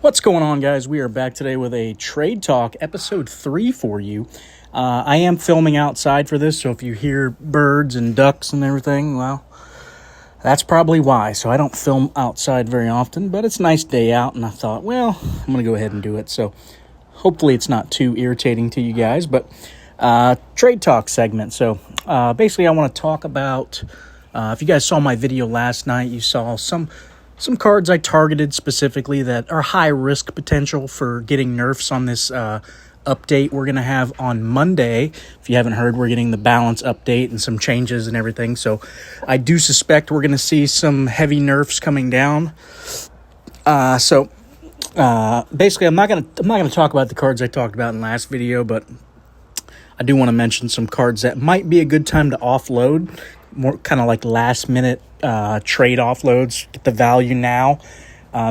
What's going on, guys? We are back today with a Trade Talk Episode 3 for you. I am filming outside for this, so if you hear birds and ducks and everything, well, that's probably why. So I don't film outside very often, but it's a nice day out, and I thought, well, I'm going to go ahead and do it. So hopefully it's not too irritating to you guys, but Trade Talk segment. So basically I want to talk about, if you guys saw my video last night, you saw some cards I targeted specifically that are high risk potential for getting nerfs on this update we're going to have on Monday. If you haven't heard, we're getting the balance update and some changes and everything. So I do suspect we're going to see some heavy nerfs coming down. Basically, I'm not going to talk about the cards I talked about in the last video, but I do want to mention some cards that might be a good time to offload, more kind of like last minute trade offloads, get the value now,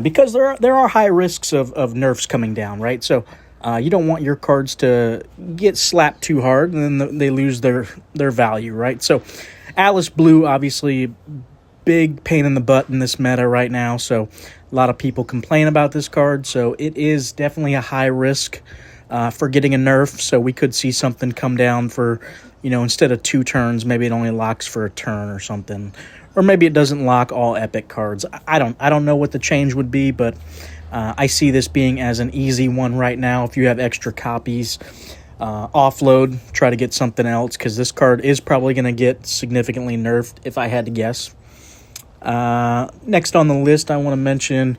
because there are high risks of nerfs coming down, right? So you don't want your cards to get slapped too hard and then they lose their value, right? So Atlas Blue, obviously big pain in the butt in this meta right now, so a lot of people complain about this card, so it is definitely a high risk for getting a nerf. So we could see something come down for, instead of 2 turns, maybe it only locks for a turn or something. Or maybe it doesn't lock all epic cards. I don't know what the change would be, but I see this being as an easy one right now. If you have extra copies, offload, try to get something else, because this card is probably going to get significantly nerfed if I had to guess. Next on the list, I want to mention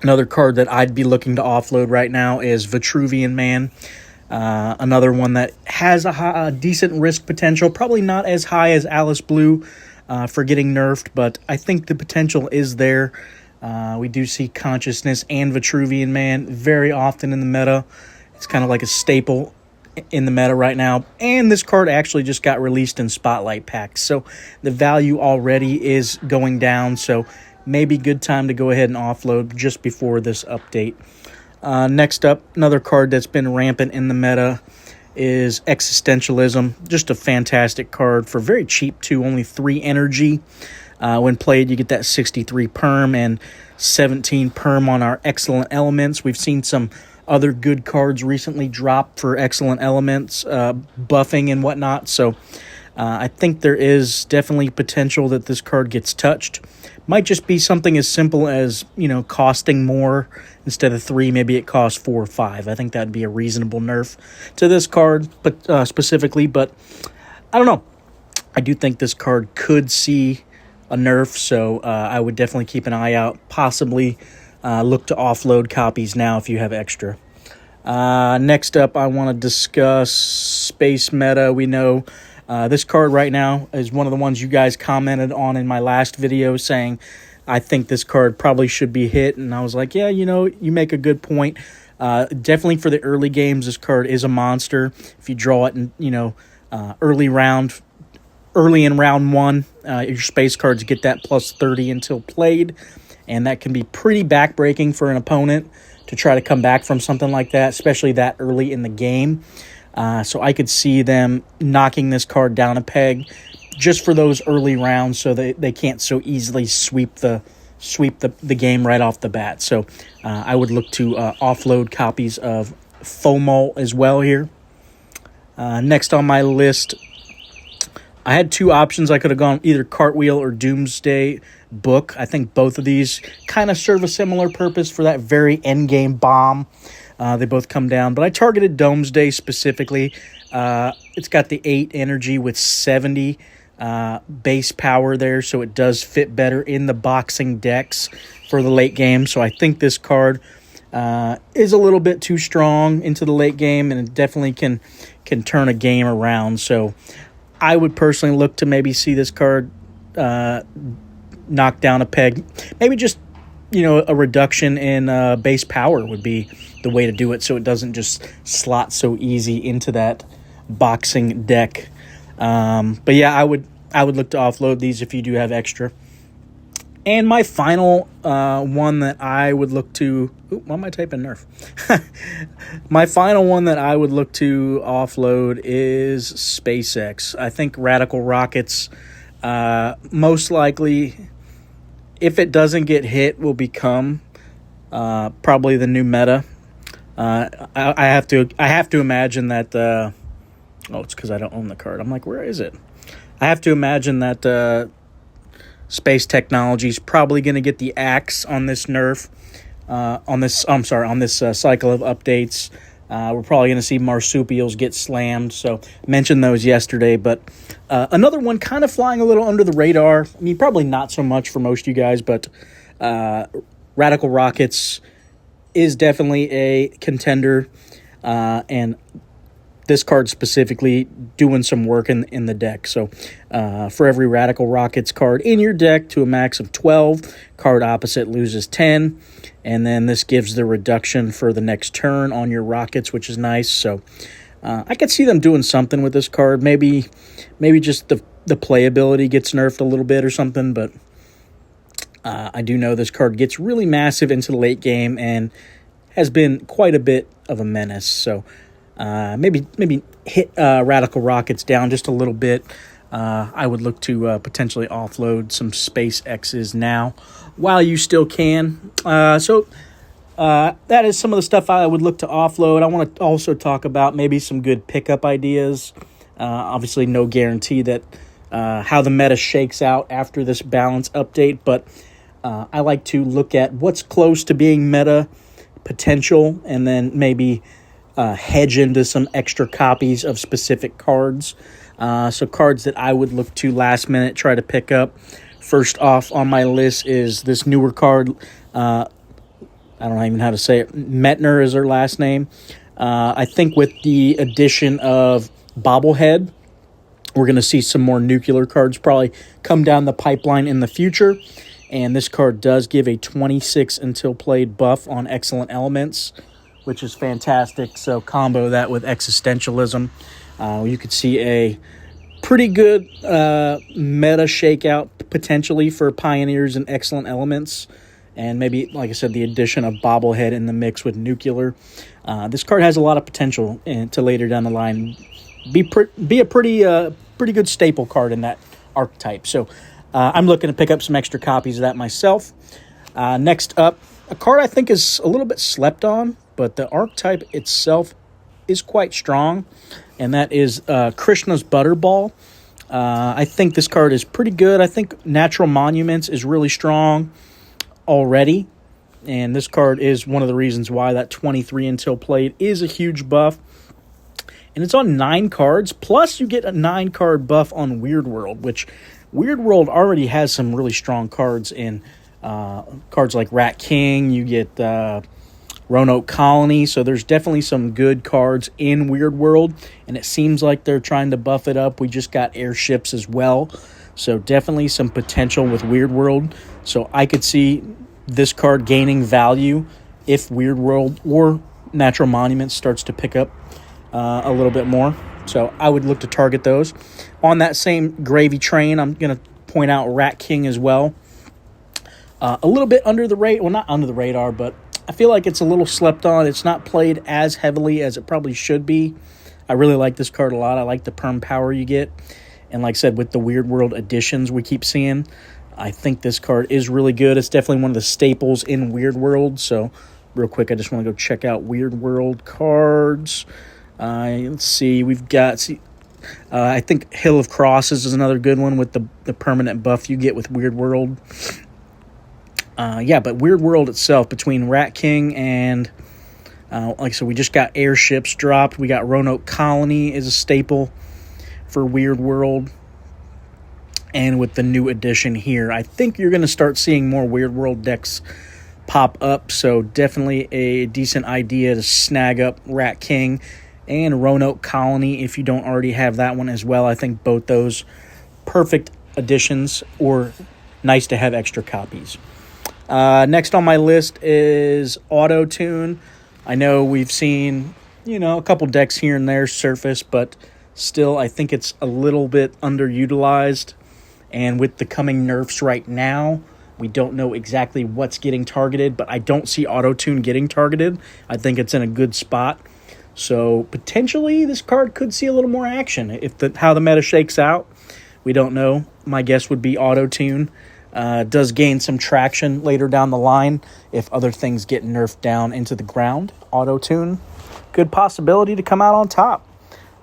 another card that I'd be looking to offload right now is Vitruvian Man. Another one that has a decent risk potential, probably not as high as Atlas Blue for getting nerfed, but I think the potential is there. We do see Consciousness and Vitruvian Man very often in the meta. It's kind of like a staple in the meta right now. And this card actually just got released in Spotlight packs, so the value already is going down, so maybe good time to go ahead and offload just before this update. Next up, another card that's been rampant in the meta is Existentialism. Just a fantastic card for very cheap too, only 3 energy. When played, you get that 63 perm and 17 perm on our excellent elements. We've seen some other good cards recently drop for excellent elements, buffing and whatnot. So I think there is definitely potential that this card gets touched. Might just be something as simple as, costing more. Instead of 3, maybe it costs 4 or 5. I think that would be a reasonable nerf to this card, but specifically. But I don't know. I do think this card could see a nerf, so I would definitely keep an eye out. Possibly look to offload copies now if you have extra. Next up, I want to discuss Space Meta. We know this card right now is one of the ones you guys commented on in my last video saying, I think this card probably should be hit. And I was like, yeah, you make a good point. Definitely for the early games, this card is a monster. If you draw it in, early in round 1, your space cards get that plus 30 until played. And that can be pretty backbreaking for an opponent to try to come back from something like that, especially that early in the game. So I could see them knocking this card down a peg just for those early rounds, so they can't so easily sweep the game right off the bat. So I would look to offload copies of FOMO as well here. Next on my list, I had 2 options. I could have gone either Cartwheel or Doomsday Book. I think both of these kind of serve a similar purpose for that very end game bomb. They both come down, but I targeted Doomsday specifically. It's got the 8 energy with 70 base power there, so it does fit better in the boxing decks for the late game. So I think this card is a little bit too strong into the late game, and it definitely can turn a game around. So I would personally look to maybe see this card knock down a peg. Maybe just a reduction in base power would be the way to do it, so it doesn't just slot so easy into that boxing deck. But yeah, I would look to offload these if you do have extra. And my final one that I would look to... why am I typing Nerf? My final one that I would look to offload is SpaceX. I think Radical Rockets most likely, if it doesn't get hit, will become Probably the new meta. I have to imagine that. It's because I don't own the card. I'm like, where is it? I have to imagine that Space Technology is probably going to get the axe on this nerf. On this cycle of updates. We're probably going to see marsupials get slammed. So mentioned those yesterday, but another one kind of flying a little under the radar. I mean, probably not so much for most of you guys, but Radical Rockets is definitely a contender, and this card specifically doing some work in the deck. So for every Radical Rockets card in your deck to a max of 12, card opposite loses 10. And then this gives the reduction for the next turn on your Rockets, which is nice. So I could see them doing something with this card. Maybe just the playability gets nerfed a little bit or something. But I do know this card gets really massive into the late game and has been quite a bit of a menace. So maybe hit Radical Rockets down just a little bit. I would look to potentially offload some Space X's now while you still can. So that is some of the stuff I would look to offload. I want to also talk about maybe some good pickup ideas. Obviously, no guarantee that how the meta shakes out after this balance update, but I like to look at what's close to being meta potential and then maybe hedge into some extra copies of specific cards. So cards that I would look to last minute try to pick up. First off on my list is this newer card. I don't know even how to say it. Metner is her last name. I think with the addition of Bobblehead, we're going to see some more nuclear cards probably come down the pipeline in the future. And this card does give a 26 until played buff on excellent elements, which is fantastic. So combo that with existentialism. You could see a pretty good meta shakeout potentially for Pioneers and excellent elements. And maybe, like I said, the addition of Bobblehead in the mix with nuclear. This card has a lot of potential to later down the line be a pretty good staple card in that archetype. So I'm looking to pick up some extra copies of that myself. Next up, a card I think is a little bit slept on, but the archetype itself is quite strong, and that is Krishna's Butterball. I think this card is pretty good. I think Natural Monuments is really strong already, and this card is one of the reasons why that 23 until played is a huge buff. And it's on 9 cards, plus you get a 9-card buff on Weird World, which Weird World already has some really strong cards in cards like Rat King. You get Roanoke Colony, so there's definitely some good cards in Weird World, and it seems like they're trying to buff it up. We just got airships as well, so definitely some potential with Weird World. So I could see this card gaining value if Weird World or Natural Monuments starts to pick up a little bit more. So I would look to target those. On that same gravy train, I'm going to point out Rat King as well. A little bit under the radar, well, not under the radar, but I feel like it's a little slept on. It's not played as heavily as it probably should be. I really like this card a lot. I like the perm power you get. And like I said, with the Weird World additions we keep seeing, I think this card is really good. It's definitely one of the staples in Weird World. So real quick, I just want to go check out Weird World cards. Let's see. We've got... I think Hill of Crosses is another good one with the permanent buff you get with Weird World. But Weird World itself, between Rat King and, like I said, we just got airships dropped. We got Roanoke Colony is a staple for Weird World. And with the new addition here, I think you're going to start seeing more Weird World decks pop up. So definitely a decent idea to snag up Rat King and Roanoke Colony if you don't already have that one as well. I think both those perfect additions, or nice to have extra copies. Next on my list is Auto Tune. I know we've seen, a couple decks here and there surface, but still I think it's a little bit underutilized. And with the coming nerfs right now, we don't know exactly what's getting targeted, but I don't see Auto Tune getting targeted. I think it's in a good spot. So potentially this card could see a little more action if how the meta shakes out. We don't know. My guess would be Auto Tune. does gain some traction later down the line if other things get nerfed down into the ground. Auto-tune, good possibility to come out on top.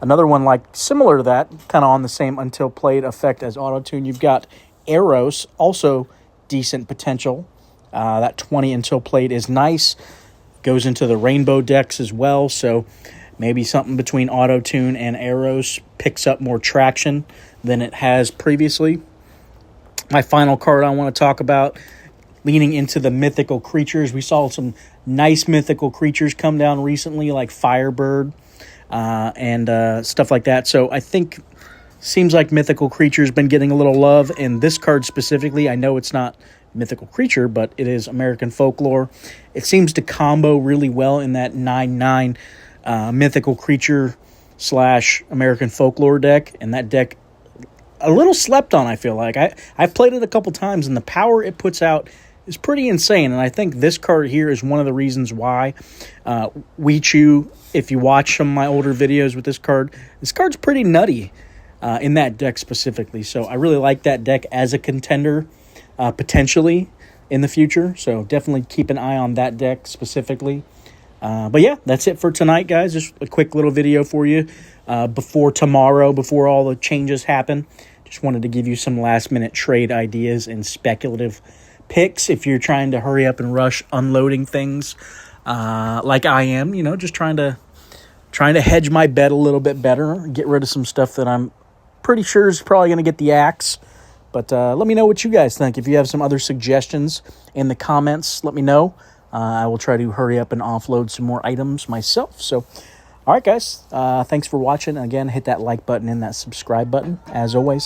Another one like similar to that, kind of on the same until played effect as auto-tune, you've got Eros, also decent potential. That 20 until played is nice. Goes into the rainbow decks as well, so maybe something between auto-tune and Eros picks up more traction than it has previously. My final card I want to talk about, leaning into the mythical creatures. We saw some nice mythical creatures come down recently, like Firebird and stuff like that. So I think seems like mythical creatures been getting a little love. And this card specifically, I know it's not mythical creature, but it is American Folklore. It seems to combo really well in that 9/9 mythical creature / American Folklore deck, and that deck a little slept on, I feel like. I've played it a couple times, and the power it puts out is pretty insane, and I think this card here is one of the reasons why. Weechu, if you watch some of my older videos with this card's pretty nutty in that deck specifically, so I really like that deck as a contender potentially in the future, so definitely keep an eye on that deck specifically. But yeah, that's it for tonight, guys. Just a quick little video for you before tomorrow, before all the changes happen. Just wanted to give you some last-minute trade ideas and speculative picks if you're trying to hurry up and rush unloading things like I am. You know, just trying to hedge my bet a little bit better, get rid of some stuff that I'm pretty sure is probably going to get the axe. But let me know what you guys think. If you have some other suggestions in the comments, let me know. I will try to hurry up and offload some more items myself. So, all right, guys. Thanks for watching. Again, hit that like button and that subscribe button, as always.